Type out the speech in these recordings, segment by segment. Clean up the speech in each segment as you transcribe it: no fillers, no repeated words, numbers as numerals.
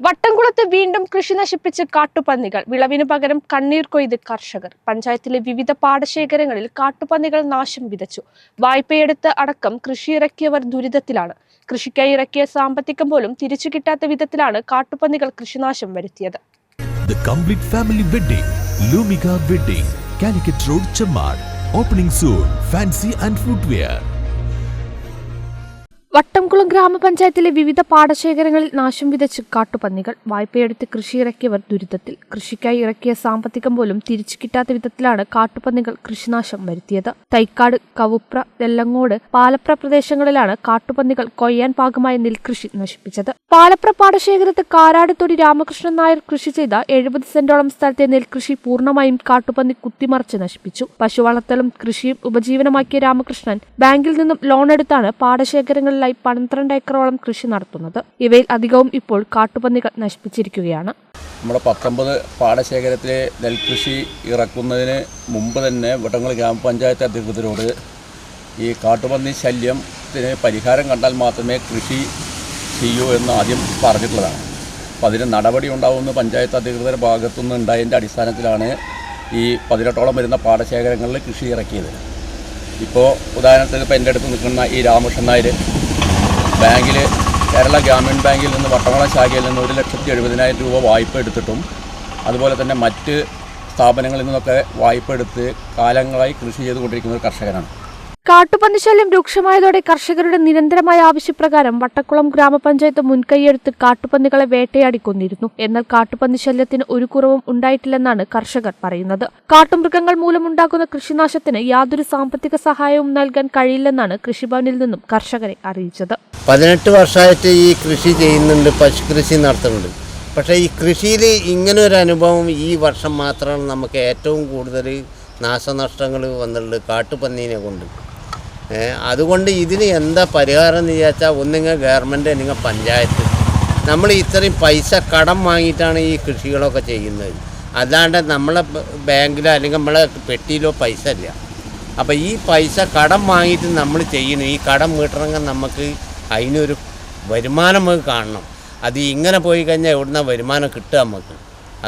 വട്ടംകുളത്ത് വീണ്ടും കൃഷി നശിപ്പിച്ച് കാട്ടുപന്നികൾ. വിളവിന് പകരം കണ്ണീർ കൊയ്ത് കർഷകർ. പഞ്ചായത്തിലെ വിവിധ പാടശേഖരങ്ങളിൽ കാട്ടുപന്നികൾ നാശം വിതച്ചു. വായ്പയെടുത്ത് അടക്കം കൃഷിയിറക്കിയവർ ദുരിതത്തിലാണ്. കൃഷിക്കായി ഇറക്കിയ സാമ്പത്തികം പോലും തിരിച്ചു കിട്ടാത്ത വിധത്തിലാണ് കാട്ടുപന്നികൾ കൃഷിനാശം വരുത്തിയത്. The complete family wedding, Lumika Wedding, Calicut Road, Chammad. Opening soon. Fancy and footwear. Vattamkulam ഗ്രാമപഞ്ചായത്തിലെ വിവിധ പാടശേഖരങ്ങളിൽ നാശം വിതച്ച് കാട്ടുപന്നികൾ. വായ്പയെടുത്ത് കൃഷിയിറക്കിയവർ ദുരിതത്തിൽ. കൃഷിക്കായി ഇറക്കിയ സാമ്പത്തികം പോലും തിരിച്ചു കിട്ടാത്ത വിധത്തിലാണ് കാട്ടുപന്നികൾ കൃഷിനാശം വരുത്തിയത്. തൈക്കാട്, കവുപ്ര, തെല്ലങ്ങോട്, പാലപ്ര പ്രദേശങ്ങളിലാണ് കാട്ടുപന്നികൾ കൊയ്യാൻ പാകമായ നെൽകൃഷി നശിപ്പിച്ചത്. പാലപ്ര പാടശേഖരത്ത് കാരാടുതൊടി രാമകൃഷ്ണൻ നായർ കൃഷി ചെയ്ത 70 സെന്റോളം സ്ഥലത്തെ നെൽകൃഷി പൂർണ്ണമായും കാട്ടുപന്നി കുത്തിമറിച്ച് നശിപ്പിച്ചു. പശുവളർത്തലും കൃഷിയും ഉപജീവനമാക്കിയ രാമകൃഷ്ണൻ ബാങ്കിൽ നിന്നും ലോൺ എടുത്താണ് പാടശേഖരങ്ങളിൽ 12 ഏക്കറോളം കൃഷി നടത്തുന്നത്. ഇവയിൽ അധികവും ഇപ്പോൾ കാട്ടുപന്നികൾ നശിപ്പിച്ചിരിക്കുകയാണ്. നമ്മുടെ 19 പാടശേഖരത്തിലെ നെൽകൃഷി ഇറക്കുന്നതിന് മുമ്പ് തന്നെ വട്ടംകുളം ഗ്രാമപഞ്ചായത്ത് അധികൃതരോട് ഈ കാട്ടുപന്നി ശല്യത്തിന് പരിഹാരം കണ്ടാൽ മാത്രമേ കൃഷി ചെയ്യൂ എന്ന് ആദ്യം പറഞ്ഞിട്ടുള്ളതാണ്. അപ്പോൾ അതിന് നടപടി ഉണ്ടാവുമെന്ന് പഞ്ചായത്ത് അധികൃതരുടെ ഭാഗത്തുനിന്ന് ഉണ്ടായതിൻ്റെ അടിസ്ഥാനത്തിലാണ് ഈ 18ഓളം വരുന്ന പാടശേഖരങ്ങളിൽ കൃഷി ഇറക്കിയത്. ഇപ്പോൾ ഉദാഹരണത്തിന് ഇപ്പോൾ എൻ്റെ അടുത്ത് നിൽക്കുന്ന ഈ രാമകൃഷ്ണൻ നായർ ബാങ്കിൽ, കേരള ഗ്രാമീൺ ബാങ്കിൽ നിന്ന് വട്ടംകുളം ശാഖയിൽ നിന്ന് 1,70,000 രൂപ വായ്പ എടുത്തിട്ടും അതുപോലെ തന്നെ മറ്റ് സ്ഥാപനങ്ങളിൽ നിന്നൊക്കെ വായ്പ എടുത്ത് കാലങ്ങളായി കൃഷി ചെയ്തുകൊണ്ടിരിക്കുന്ന ഒരു കർഷകനാണ്. കാട്ടുപന്നി ശല്യം രൂക്ഷമായതോടെ കർഷകരുടെ നിരന്തരമായ ആവശ്യപ്രകാരം വട്ടക്കുളം ഗ്രാമപഞ്ചായത്ത് മുൻകൈയെടുത്ത് കാട്ടുപന്നികളെ വേട്ടയാടിക്കൊണ്ടിരുന്നു. എന്നാൽ കാട്ടുപന്നി ശല്യത്തിന് ഒരു കുറവും ഉണ്ടായിട്ടില്ലെന്നാണ് കർഷകർ പറയുന്നത്. കാട്ടുമൃഗങ്ങൾ മൂലമുണ്ടാകുന്ന കൃഷിനാശത്തിന് യാതൊരു സാമ്പത്തിക സഹായവും നൽകാൻ കഴിയില്ലെന്നാണ് കൃഷിഭവനിൽ നിന്നും കർഷകരെ അറിയിച്ചത്. 18 വർഷമായിട്ട് ഈ കൃഷി ചെയ്യുന്നുണ്ട്, പശുകൃഷി നടത്തുന്നുണ്ട്. പക്ഷേ ഈ കൃഷിയിൽ ഇങ്ങനൊരു അനുഭവം ഈ വർഷം മാത്രമാണ് നമുക്ക് ഏറ്റവും കൂടുതൽ നാശനഷ്ടങ്ങൾ വന്നിട്ടുള്ളത് കാട്ടുപന്നീനെ കൊണ്ട്. അതുകൊണ്ട് ഇതിന് എന്താ പരിഹാരം എന്ന് വിചാരിച്ചാൽ ഒന്നുകിൽ ഗവൺമെൻറ് അല്ലെങ്കിൽ പഞ്ചായത്ത്. നമ്മൾ ഇത്രയും പൈസ കടം വാങ്ങിയിട്ടാണ് ഈ കൃഷികളൊക്കെ ചെയ്യുന്നത്. അല്ലാണ്ട് നമ്മളെ ബാങ്കിലോ അല്ലെങ്കിൽ നമ്മളെ പെട്ടിയിലോ പൈസ ഇല്ല. അപ്പോൾ ഈ പൈസ കടം വാങ്ങിയിട്ട് നമ്മൾ ചെയ്യണം. ഈ കടം വീട്ടണമെങ്കിൽ നമുക്ക് അതിനൊരു വരുമാനം നമുക്ക് കാണണം. അത് ഇങ്ങനെ പോയി കഴിഞ്ഞാൽ എവിടുന്ന വരുമാനം കിട്ടുക നമുക്ക്?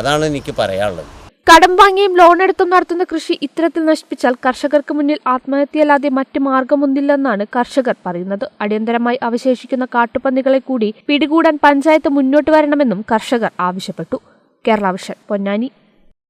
അതാണ് എനിക്ക് പറയാനുള്ളത്. കടം വാങ്ങിയും ലോൺ എടുത്തും നടത്തുന്ന കൃഷി ഇത്തരത്തിൽ നശിപ്പിച്ചാൽ കർഷകർക്ക് മുന്നിൽ ആത്മഹത്യയല്ലാതെ മറ്റു മാർഗമൊന്നില്ലെന്നാണ് കർഷകർ പറയുന്നത്. അടിയന്തരമായി അവശേഷിക്കുന്ന കാട്ടുപന്നികളെ കൂടി പിടികൂടാൻ പഞ്ചായത്ത് മുന്നോട്ട് വരണമെന്നും കർഷകർ ആവശ്യപ്പെട്ടു. കേരള വിഷൻ, പൊന്നാനി.